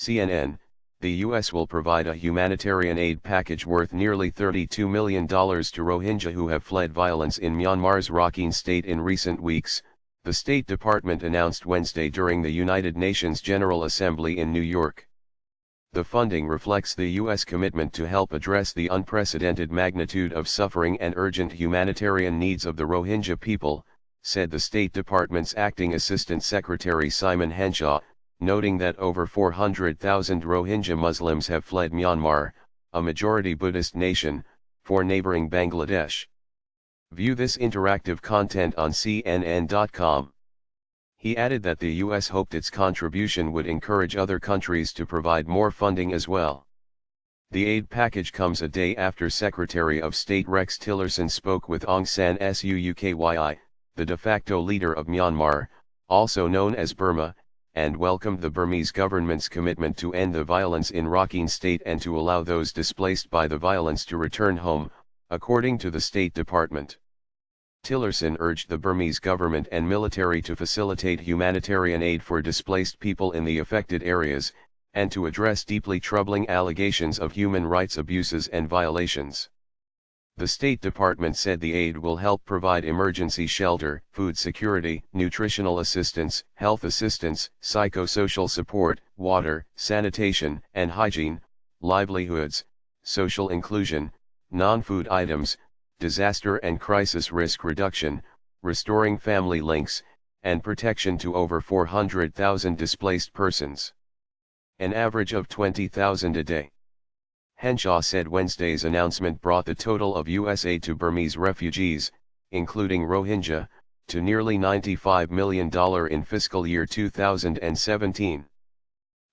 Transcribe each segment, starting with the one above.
CNN, the U.S. will provide a humanitarian aid package worth nearly $32 million to Rohingya who have fled violence in Myanmar's Rakine state in recent weeks, the State Department announced Wednesday during the United Nations General Assembly in New York. The funding reflects the U.S. commitment to help address the unprecedented magnitude of suffering and urgent humanitarian needs of the Rohingya people, said the State Department's acting Assistant Secretary Simon Henshaw, noting that over 400,000 Rohingya Muslims have fled Myanmar, a majority Buddhist nation, for neighboring Bangladesh. View this interactive content on CNN.com. He added that the U.S. hoped its contribution would encourage other countries to provide more funding as well. The aid package comes a day after Secretary of State Rex Tillerson spoke with Aung San Suu Kyi, the de facto leader of Myanmar, also known as Burma, and welcomed the Burmese government's commitment to end the violence in Rakine state and to allow those displaced by the violence to return home, according to the State Department. Tillerson urged the Burmese government and military to facilitate humanitarian aid for displaced people in the affected areas, and to address deeply troubling allegations of human rights abuses and violations. The State Department said the aid will help provide emergency shelter, food security, nutritional assistance, health assistance, psychosocial support, water, sanitation and hygiene, livelihoods, social inclusion, non-food items, disaster and crisis risk reduction, restoring family links, and protection to over 400,000 displaced persons. An average of 20,000 a day. Henshaw said Wednesday's announcement brought the total of U.S. aid to Burmese refugees, including Rohingya, to nearly $95 million in fiscal year 2017.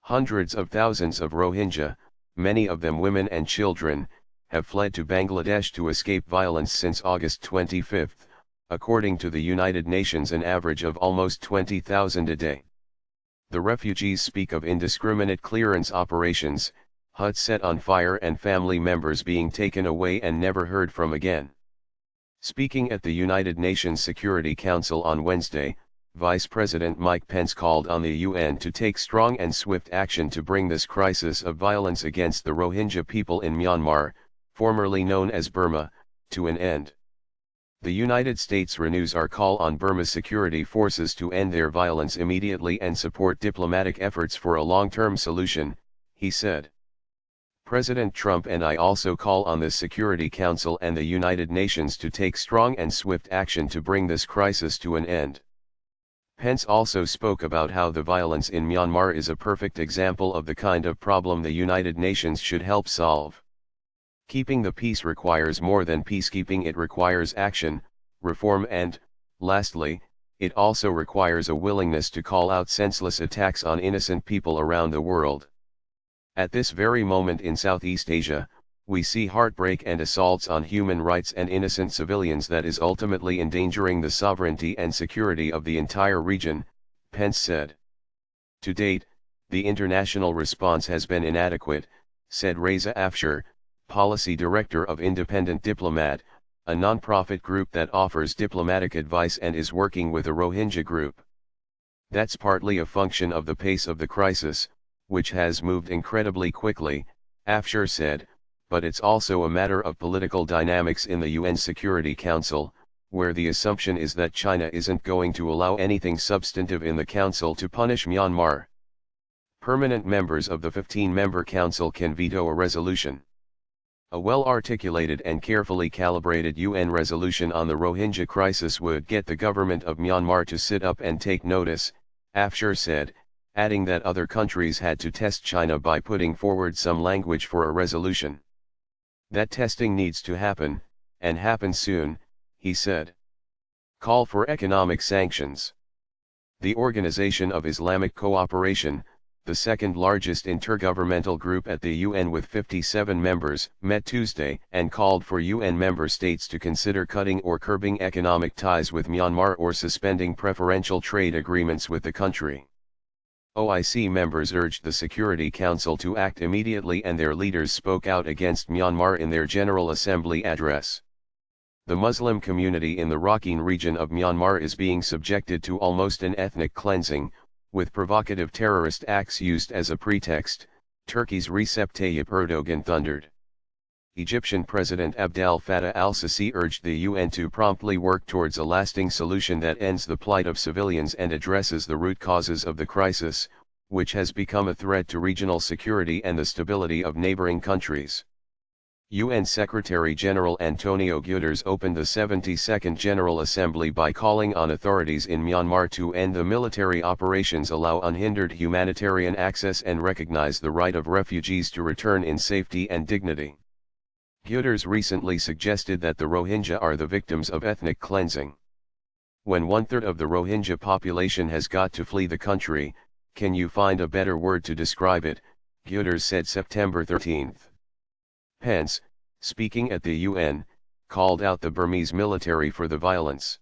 Hundreds of thousands of Rohingya, many of them women and children, have fled to Bangladesh to escape violence since August 25, according to the United Nations, an average of almost 20,000 a day. The refugees speak of indiscriminate clearance operations, huts set on fire and family members being taken away and never heard from again. Speaking at the United Nations Security Council on Wednesday, Vice President Mike Pence called on the UN to take strong and swift action to bring this crisis of violence against the Rohingya people in Myanmar, formerly known as Burma, to an end. The United States renews our call on Burma's security forces to end their violence immediately and support diplomatic efforts for a long-term solution, he said. President Trump and I also call on the Security Council and the United Nations to take strong and swift action to bring this crisis to an end. Pence also spoke about how the violence in Myanmar is a perfect example of the kind of problem the United Nations should help solve. Keeping the peace requires more than peacekeeping, it requires action, reform and, lastly, it also requires a willingness to call out senseless attacks on innocent people around the world. At this very moment in Southeast Asia, we see heartbreak and assaults on human rights and innocent civilians that is ultimately endangering the sovereignty and security of the entire region, Pence said. To date, the international response has been inadequate, said Reza Afshar, Policy Director of Independent Diplomat, a non-profit group that offers diplomatic advice and is working with a Rohingya group. That's partly a function of the pace of the crisis, which has moved incredibly quickly, Afshar said, but it's also a matter of political dynamics in the UN Security Council, where the assumption is that China isn't going to allow anything substantive in the Council to punish Myanmar. Permanent members of the 15-member Council can veto a resolution. A well-articulated and carefully calibrated UN resolution on the Rohingya crisis would get the government of Myanmar to sit up and take notice, Afshar said, adding that other countries had to test China by putting forward some language for a resolution. That testing needs to happen, and happen soon, he said. Call for economic sanctions. The Organization of Islamic Cooperation, the second largest intergovernmental group at the UN with 57 members, met Tuesday and called for UN member states to consider cutting or curbing economic ties with Myanmar or suspending preferential trade agreements with the country. OIC members urged the Security Council to act immediately and their leaders spoke out against Myanmar in their General Assembly address. The Muslim community in the Rakine region of Myanmar is being subjected to almost an ethnic cleansing, With provocative terrorist acts used as a pretext, Turkey's Recep Tayyip Erdogan thundered. Egyptian President Abdel Fattah al-Sisi urged the UN to promptly work towards a lasting solution that ends the plight of civilians and addresses the root causes of the crisis, which has become a threat to regional security and the stability of neighboring countries. UN Secretary-General Antonio Guterres opened the 72nd General Assembly by calling on authorities in Myanmar to end the military operations, allow unhindered humanitarian access and recognize the right of refugees to return in safety and dignity. Guterres recently suggested that the Rohingya are the victims of ethnic cleansing. When 1/3 of the Rohingya population has got to flee the country, can you find a better word to describe it? Guterres said September 13. Pence, speaking at the UN, called out the Burmese military for the violence.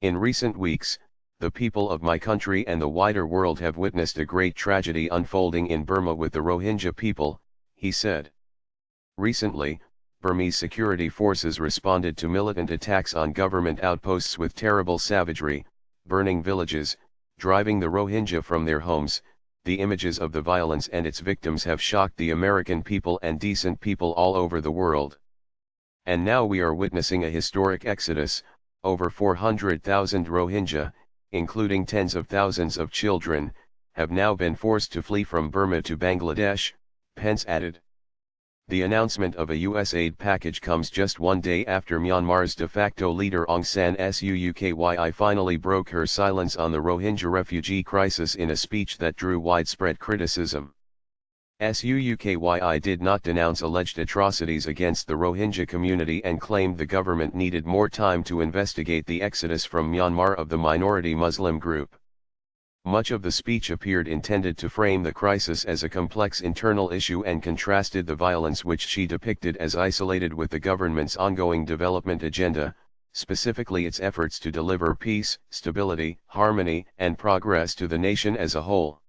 In recent weeks, the people of my country and the wider world have witnessed a great tragedy unfolding in Burma with the Rohingya people, he said. Recently, Burmese security forces responded to militant attacks on government outposts with terrible savagery, burning villages, driving the Rohingya from their homes. The images of the violence and its victims have shocked the American people and decent people all over the world. And now we are witnessing a historic exodus. Over 400,000 Rohingya, including tens of thousands of children, have now been forced to flee from Burma to Bangladesh, Pence added. The announcement of a U.S. aid package comes just one day after Myanmar's de facto leader Aung San Suu Kyi finally broke her silence on the Rohingya refugee crisis in a speech that drew widespread criticism. Suu Kyi did not denounce alleged atrocities against the Rohingya community and claimed the government needed more time to investigate the exodus from Myanmar of the minority Muslim group. Much of the speech appeared intended to frame the crisis as a complex internal issue and contrasted the violence which she depicted as isolated with the government's ongoing development agenda, specifically its efforts to deliver peace, stability, harmony, and progress to the nation as a whole.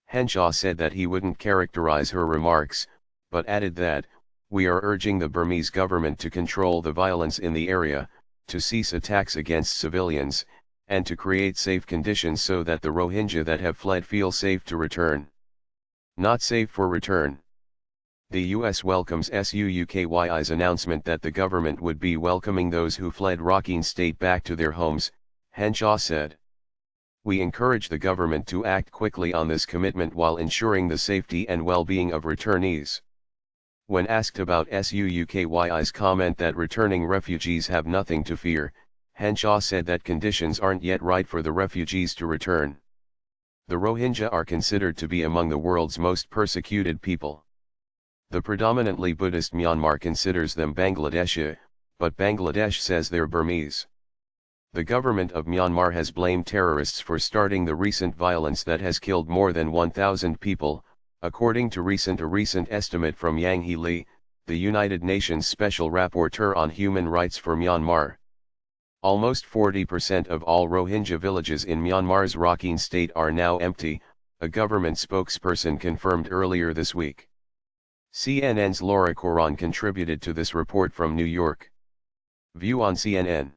Henshaw said that he wouldn't characterize her remarks, but added that, "We are urging the Burmese government to control the violence in the area, to cease attacks against civilians, and to create safe conditions so that the Rohingya that have fled feel safe to return. Not safe for return." The U.S. welcomes Suu Kyi's announcement that the government would be welcoming those who fled Rakine state back to their homes, Henshaw said. "We encourage the government to act quickly on this commitment while ensuring the safety and well-being of returnees." When asked about Suu Kyi's comment that returning refugees have nothing to fear, Henshaw said that conditions aren't yet right for the refugees to return. The Rohingya are considered to be among the world's most persecuted people. The predominantly Buddhist Myanmar considers them Bangladeshi, but Bangladesh says they're Burmese. The government of Myanmar has blamed terrorists for starting the recent violence that has killed more than 1,000 people, according to a recent estimate from Yang Hee Lee, the United Nations Special Rapporteur on Human Rights for Myanmar. Almost 40% of all Rohingya villages in Myanmar's Rakine state are now empty, a government spokesperson confirmed earlier this week. CNN's Laura Coran contributed to this report from New York. View on CNN.